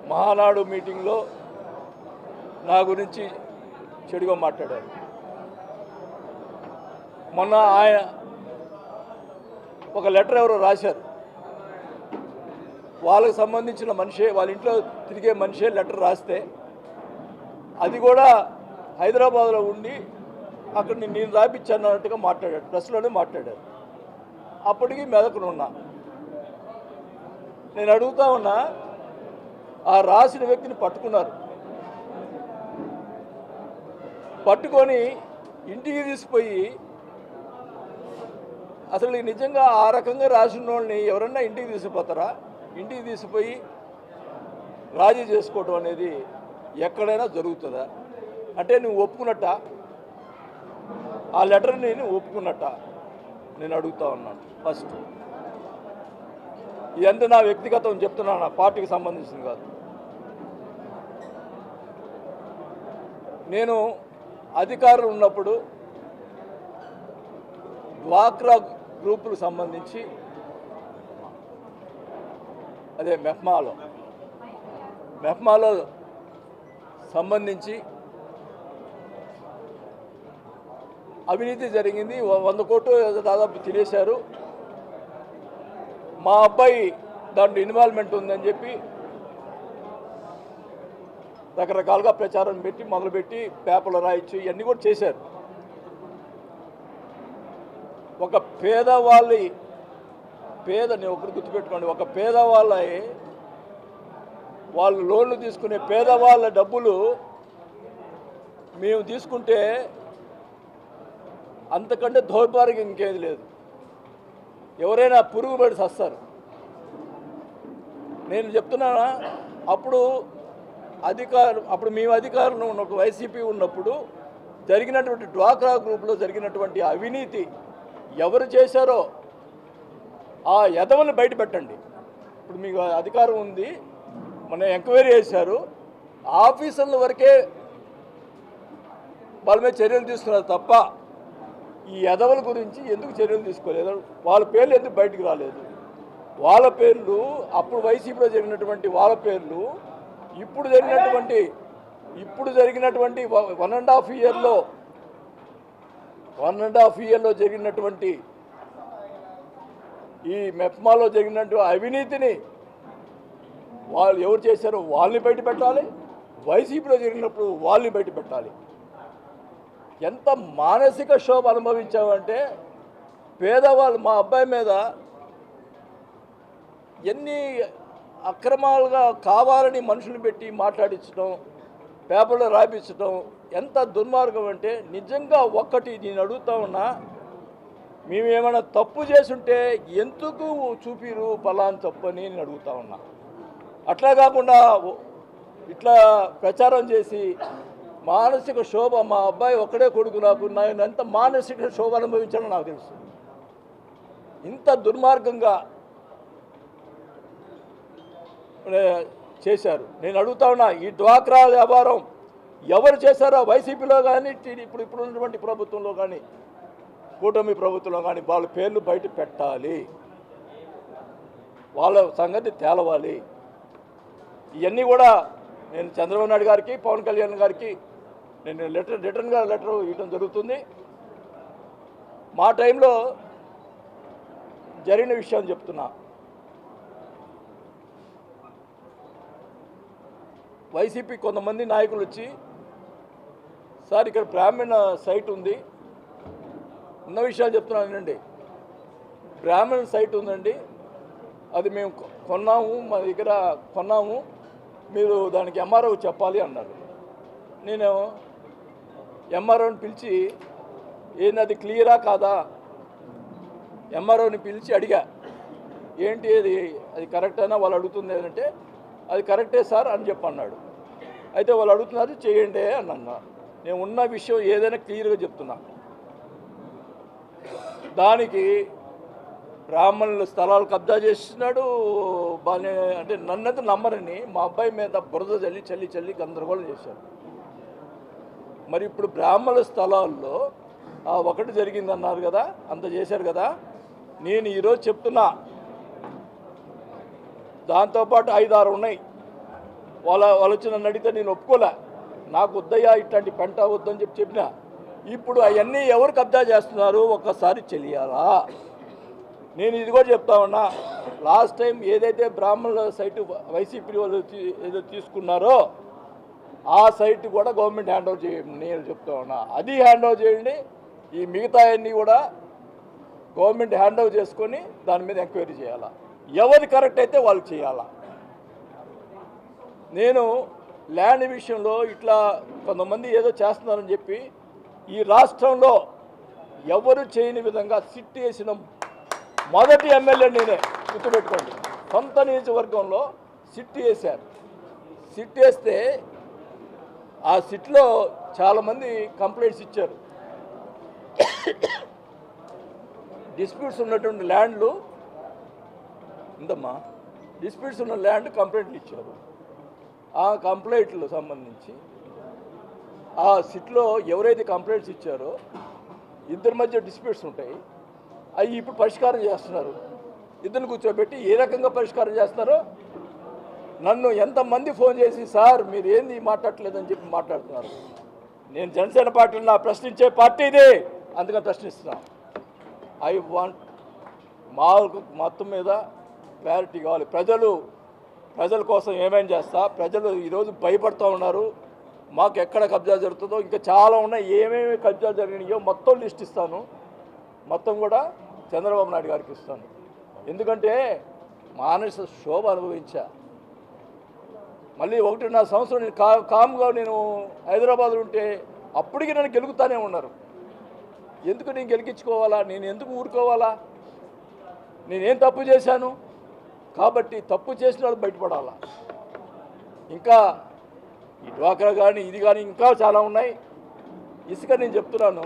మహానాడు మీటింగ్లో నా గురించి చెడుగా మాట్లాడారు. మొన్న ఆయన ఒక లెటర్ ఎవరో రాశారు, వాళ్ళకి సంబంధించిన మనిషే, వాళ్ళ ఇంట్లో తిరిగే మనిషే లెటర్ రాస్తే అది కూడా హైదరాబాద్లో ఉండి అక్కడ నేను రాపించాను అన్నట్టుగా మాట్లాడాడు, ప్రెస్లోనే మాట్లాడారు. అప్పటికి మెదకును ఉన్నా. నేను అడుగుతా ఉన్నా, ఆ రాసిన వ్యక్తిని పట్టుకున్నారు, పట్టుకొని ఇంటికి తీసుకుపోయి అసలు నిజంగా ఆ రకంగా రాసిన వాళ్ళని ఎవరన్నా ఇంటికి తీసుకుపోతారా? ఇంటికి తీసుకుపోయి రాజీ చేసుకోవడం అనేది ఎక్కడైనా జరుగుతుందా? అంటే నువ్వు ఒప్పుకున్నట్ట, ఆ లెటర్ని నేను ఒప్పుకున్నట్ట నేను అడుగుతా ఉన్నాను. ఫస్ట్ ఇదంతా నా వ్యక్తిగతం చెప్తున్నాను, నా పార్టీకి సంబంధించింది కాదు. నేను అధికారులు ఉన్నప్పుడు డ్వాక్రా గ్రూపులకు సంబంధించి అదే మెహ్మాలో సంబంధించి అవినీతి జరిగింది. 100 కోట్లు దాదాపు తినేశారు. మా అబ్బాయి దాంట్లో ఇన్వాల్వ్మెంట్ ఉందని చెప్పి రకరకాలుగా ప్రచారం పెట్టి మొదలుపెట్టి పేపర్లు రాయించి ఇవన్నీ కూడా చేశారు. ఒక పేదని ఒకరు గుర్తుపెట్టుకోండి, ఒక వాళ్ళు లోన్లు తీసుకునే పేదవాళ్ళ డబ్బులు మేము తీసుకుంటే అంతకంటే దౌర్భాగ్యం ఇంకేది లేదు. ఎవరైనా పురుగుబడి చస్తారు. నేను చెప్తున్నానా, అప్పుడు మేము అధికారంలో ఉన్నప్పుడు వైసీపీ ఉన్నప్పుడు జరిగినటువంటి డ్వాక్రా గ్రూప్లో జరిగినటువంటి అవినీతి ఎవరు చేశారో ఆ ఎదవల్ని బయట పెట్టండి. ఇప్పుడు మీకు అధికారం ఉంది, మన ఎంక్వైరీ చేశారు, ఆఫీసర్ల వరకే వాళ్ళ మీద చర్యలు తీసుకున్నారు తప్ప ఈ ఎదవల గురించి ఎందుకు చర్యలు తీసుకోలేదు? వాళ్ళ పేర్లు ఎందుకు బయటకు రాలేదు? వాళ్ళ పేర్లు అప్పుడు వైసీపీలో జరిగినటువంటి వాళ్ళ పేర్లు ఇప్పుడు జరిగినటువంటి 1.5 ఇయర్లో జరిగినటువంటి ఈ మెప్మాలో జరిగినటువంటి అవినీతిని వాళ్ళు ఎవరు చేశారో వాళ్ళని బయట పెట్టాలి, వైసీపీలో జరిగినప్పుడు వాళ్ళని బయట పెట్టాలి. ఎంత మానసిక క్షోభ అనుభవించామంటే పేదవాళ్ళు, మా అబ్బాయి మీద ఎన్ని అక్రమాలుగా కావాలని మనుషులు పెట్టి మాట్లాడించడం, పేపర్లో రాయించడం ఎంత దుర్మార్గం అంటే నిజంగా ఒక్కటి నేను అడుగుతా ఉన్నా, మేమేమైనా తప్పు చేసుంటే ఎందుకు చూపిరు పలాని తప్పు అని నేను అడుగుతా ఉన్నా. అట్లా కాకుండా ఇట్లా ప్రచారం చేసి మానసిక శోభ, మా అబ్బాయి ఒక్కడే కొడుకు, నేను ఎంత మానసిక శోభ అనుభవించానో నాకు తెలుసు. ఇంత దుర్మార్గంగా చేశారు. నేను అడుగుతా ఉన్నా, ఈ డ్వాక్రా వ్యాపారం ఎవరు చేశారో వైసీపీలో కానీ ఇప్పుడు ఉన్నటువంటి ప్రభుత్వంలో కానీ కూటమి ప్రభుత్వంలో కానీ వాళ్ళ పేర్లు బయట పెట్టాలి, వాళ్ళ సంగతి తేలవాలి. ఇవన్నీ కూడా నేను చంద్రబాబు నాయుడు గారికి, పవన్ కళ్యాణ్ గారికి నేను రిటర్న్గా లెటర్ ఇవ్వడం జరుగుతుంది. మా టైంలో జరిగిన విషయాన్ని చెప్తున్నా. వైసీపీ కొంతమంది నాయకులు వచ్చి, సార్ ఇక్కడ బ్రాహ్మణ సైట్ ఉంది, ఉన్న విషయాలు చెప్తున్నాను వినండి, బ్రాహ్మణ సైట్ ఉందండి, అది మేము కొన్నాము, మా దగ్గర కొన్నాము, మీరు దానికి ఎంఆర్ఓ చెప్పాలి అన్నారు. నేను ఎంఆర్ఓని పిలిచి, ఏంది అది క్లియరా కాదా, ఎంఆర్ఓని పిలిచి అడిగా, ఏంటి అది కరెక్టేనా వాళ్ళు అడుగుతుంది ఏంటంటే, అది కరెక్టే సార్ అని చెప్పన్నాడు. అయితే వాళ్ళు అడుగుతున్నారు చేయండి అని అన్నా. నేను ఉన్న విషయం ఏదైనా క్లియర్గా చెప్తున్నా. దానికి బ్రాహ్మణుల స్థలాలు కబ్జా చేస్తున్నాడు బాగానే, అంటే నన్నైతే నమ్మరని మా అబ్బాయి మీద బురద చల్లి గందరగోళం చేశారు. మరి ఇప్పుడు బ్రాహ్మణుల స్థలాల్లో ఒకటి జరిగిందన్నారు కదా, అంత చేశారు కదా. నేను ఈరోజు చెప్తున్నా, దాంతోపాటు 5-6 ఉన్నాయి. వాళ్ళు వచ్చి నన్ను అడిగితే నేను ఒప్పుకోలే, నాకు వద్దయ్యా ఇట్లాంటి పెంట వద్దని చెప్పిన. ఇప్పుడు అవన్నీ ఎవరు కబ్జా చేస్తున్నారు ఒక్కసారి తెలియాలా? నేను ఇది కూడా చెప్తా ఉన్నా, లాస్ట్ టైం ఏదైతే బ్రాహ్మణుల సైటు వైసీపీ వాళ్ళు ఏదో తీసుకున్నారో ఆ సైట్ కూడా గవర్నమెంట్ హ్యాండ్ ఓవర్ చేయండి. నేను చెప్తా ఉన్నా, అది హ్యాండ్ ఓవర్ చేయండి. ఈ మిగతా అన్నీ కూడా గవర్నమెంట్ హ్యాండ్ ఓవర్ చేసుకొని దాని మీద ఎంక్వైరీ చేయాలా, ఎవరు కరెక్ట్ అయితే వాళ్ళు చేయాలా. నేను ల్యాండ్ విషయంలో ఇట్లా కొంతమంది ఏదో చేస్తున్నారని చెప్పి ఈ రాష్ట్రంలో ఎవరు చేయని విధంగా సిట్ వేసిన మొదటి ఎమ్మెల్యే నేనే, గుర్తుపెట్టుకోండి. సొంత నియోజకవర్గంలో సిట్ వేశారు. సిట్ వేస్తే ఆ సిట్లో చాలామంది కంప్లైంట్స్ ఇచ్చారు. డిస్ప్యూట్స్ ఉన్నటువంటి ల్యాండ్లు ఉందమ్మా, డిస్ప్యూట్స్ ఉన్న ల్యాండ్ కంప్లైంట్లు ఇచ్చారు. ఆ కంప్లైంట్లు సంబంధించి ఆ సిట్లో ఎవరైతే కంప్లైంట్స్ ఇచ్చారో ఇద్దరి మధ్య డిస్ప్యూట్స్ ఉంటాయి, అవి ఇప్పుడు పరిష్కారం చేస్తున్నారు. ఇద్దరిని కూర్చోబెట్టి ఏ రకంగా పరిష్కారం చేస్తున్నారో నన్ను ఎంతమంది ఫోన్ చేసి సార్ మీరు ఏంది మాట్లాడలేదని చెప్పి మాట్లాడుతున్నారు. నేను జనసేన పార్టీని నా ప్రశ్నించే పార్టీ ఇది, అందుకని ప్రశ్నిస్తున్నా. ఐ వాంట్ మాకు మొత్తం మీద క్లారిటీ కావాలి. ప్రజల కోసం ఏమేం చేస్తా, ప్రజలు ఈరోజు భయపడుతూ ఉన్నారు. మాకు ఎక్కడ కబ్జా జరుగుతుందో ఇంకా చాలా ఉన్నాయి, ఏమేమి కబ్జా జరిగినాయో మొత్తం లిస్ట్ ఇస్తాను. మొత్తం కూడా చంద్రబాబు నాయుడు గారికి ఇస్తాను. ఎందుకంటే మానసిక శోభ అనుభవించా. మళ్ళీ 1.5 సంవత్సరం నేను కామ్గా నేను హైదరాబాద్లో ఉంటే అప్పటికి నన్ను గెలుగుతానే ఉన్నారు. ఎందుకు నేను గెలిగించుకోవాలా, నేను ఎందుకు ఊరుకోవాలా? నేనేం తప్పు చేశాను? కాబట్టి తప్పు చేసిన వాళ్ళు బయటపడాలా. ఇంకా ఈ డ్వాక్రా కానీ ఇది కానీ ఇంకా చాలా ఉన్నాయి. ఇసుక నేను చెప్తున్నాను,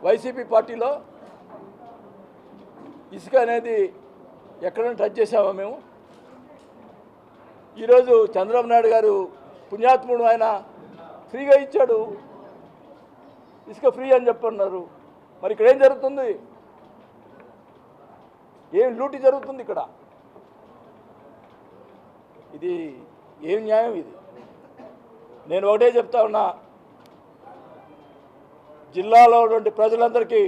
వైసీపీ పార్టీలో ఇసుక అనేది ఎక్కడైనా టచ్ చేసామా మేము? ఈరోజు చంద్రబాబు నాయుడు గారు పుణ్యాత్ముడు, ఆయన ఫ్రీగా ఇచ్చాడు, ఇసుక ఫ్రీ అని చెప్పన్నారు. మరి ఇక్కడ ఏం జరుగుతుంది? ఏం లూటీ జరుగుతుంది ఇక్కడ? ఇది ఏం న్యాయం ఇది? నేను ఒకటే చెప్తా ఉన్నా, జిల్లాలో ఉన్నటువంటి ప్రజలందరికీ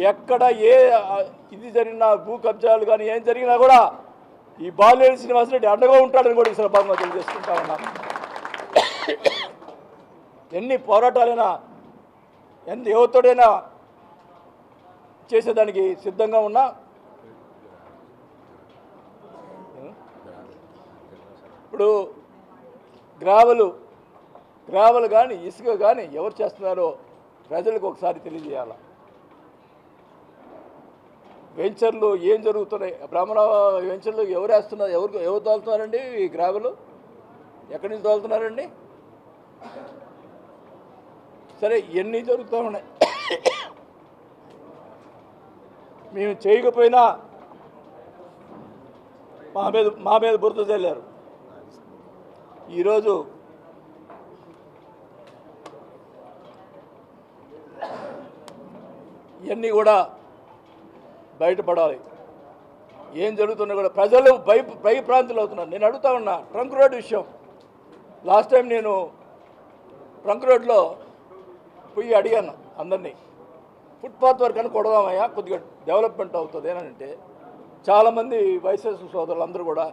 ఎక్కడ ఏ ఇది జరిగినా, భూ కబ్జాలు కానీ ఏం జరిగినా కూడా ఈ బాలినేని శ్రీనివాసరెడ్డి అండగా ఉంటాడని కూడా ఈ సందర్భంగా తెలియజేసుకుంటా ఉన్నా. ఎన్ని పోరాటాలైనా, ఎంత యువతుడైనా చేసేదానికి సిద్ధంగా ఉన్నా. ఇప్పుడు గ్రావెల్ కానీ ఇసుక కానీ ఎవరు చేస్తున్నారో ప్రజలకు ఒకసారి తెలియజేయాలి. వెంచర్లు ఏం జరుగుతున్నాయి, బ్రాహ్మణ వెంచర్లు ఎవరు వేస్తున్నారు, ఎవరు తోలుతున్నారండి? ఈ గ్రావెల్ ఎక్కడి నుంచి తోలుతున్నారండి? సరే, ఇవన్నీ జరుగుతూ ఉన్నాయి. మేము చేయకపోయినా మా మీద బురద చల్లారు. ఈరోజు ఇవన్నీ కూడా బయటపడాలి. ఏం జరుగుతున్నా కూడా ప్రజలు భయప్రాంతులు అవుతున్నారు. నేను అడుగుతా ఉన్నా, ట్రంక్ రోడ్ విషయం లాస్ట్ టైం నేను ట్రంక్ రోడ్లో పోయి అడిగాను అందరినీ, ఫుట్పాత్ వరకు అని కొడదామయ్యా, కొద్దిగా డెవలప్మెంట్ అవుతుంది అని అంటే చాలామంది వైఎస్ఆర్ సోదరులు అందరూ కూడా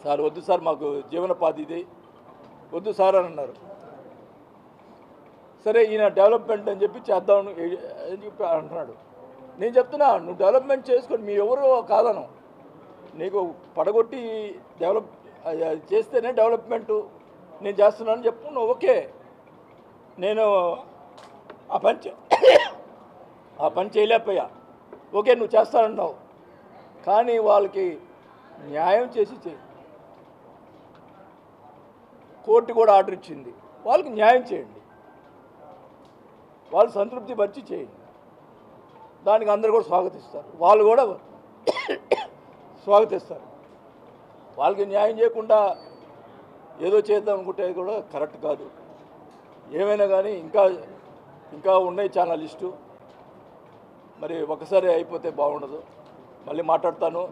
సార్ వద్దు సార్, మాకు జీవనోపాధి ఇది వద్దు సార్ అని అన్నారు. సరే, ఈయన డెవలప్మెంట్ అని చెప్పి చేద్దాం అని చెప్పి అంటున్నాడు. నేను చెప్తున్నా, నువ్వు డెవలప్మెంట్ చేసుకొని మీ ఎవరు కాదను, నీకు పడగొట్టి డెవలప్ చేస్తేనే డెవలప్మెంటు నేను చేస్తున్నాను చెప్పు, నువ్వు ఓకే. నేను ఆ పని చేయలేకపోయా, ఓకే నువ్వు చేస్తానన్నావు, కానీ వాళ్ళకి న్యాయం చేసి చేయి. కోర్టు కూడా ఆర్డర్ ఇచ్చింది, వాళ్ళకి న్యాయం చేయండి, వాళ్ళు సంతృప్తి పరిచి చేయండి. దానికి అందరూ కూడా స్వాగతిస్తారు, వాళ్ళు కూడా స్వాగతిస్తారు. వాళ్ళకి న్యాయం చేయకుండా ఏదో చేద్దాం అనుకుంటే కూడా కరెక్ట్ కాదు. ఏమైనా కానీ ఇంకా ఉన్నాయి చాలా లిస్టు. మరి ఒకసారి అయిపోతే బాగుండదు. మళ్ళీ మాట్లాడతాను.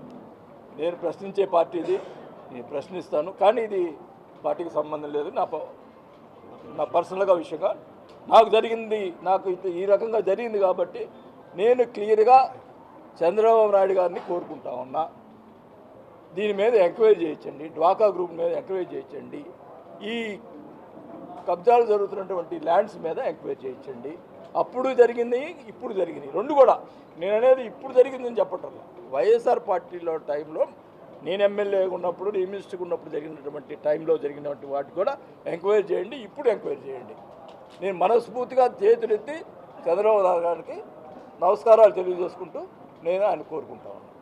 నేను ప్రశ్నించే పార్టీ ఇది, నేను ప్రశ్నిస్తాను. కానీ ఇది పార్టీకి సంబంధం లేదు. నా పర్సనల్గా విషయంగా నాకు జరిగింది, నాకు ఈ రకంగా జరిగింది కాబట్టి నేను క్లియర్గా చంద్రబాబు నాయుడు గారిని కోరుకుంటా ఉన్నా. దీని మీద ఎంక్వైరీ చేయించండి, డ్వాకా గ్రూప్ మీద ఎంక్వైరీ చేయించండి, ఈ కబ్జాలు జరుగుతున్నటువంటి ల్యాండ్స్ మీద ఎంక్వైరీ చేయించండి. అప్పుడు జరిగింది, ఇప్పుడు జరిగింది రెండు కూడా. నేను అనేది ఇప్పుడు జరిగిందని చెప్పటం వైఎస్ఆర్ పార్టీలో టైంలో నేను ఎమ్మెల్యేగా ఉన్నప్పుడు, మినిస్టర్గా ఉన్నప్పుడు జరిగినటువంటి టైంలో జరిగినటువంటి వాటికి కూడా ఎంక్వైరీ చేయండి, ఇప్పుడు ఎంక్వైరీ చేయండి. నేను మనస్ఫూర్తిగా చేతులెత్తి చంద్రబాబు నాయుడు గారికి నమస్కారాలు తెలియజేసుకుంటూ నేను ఆయన కోరుకుంటా ఉన్నాను.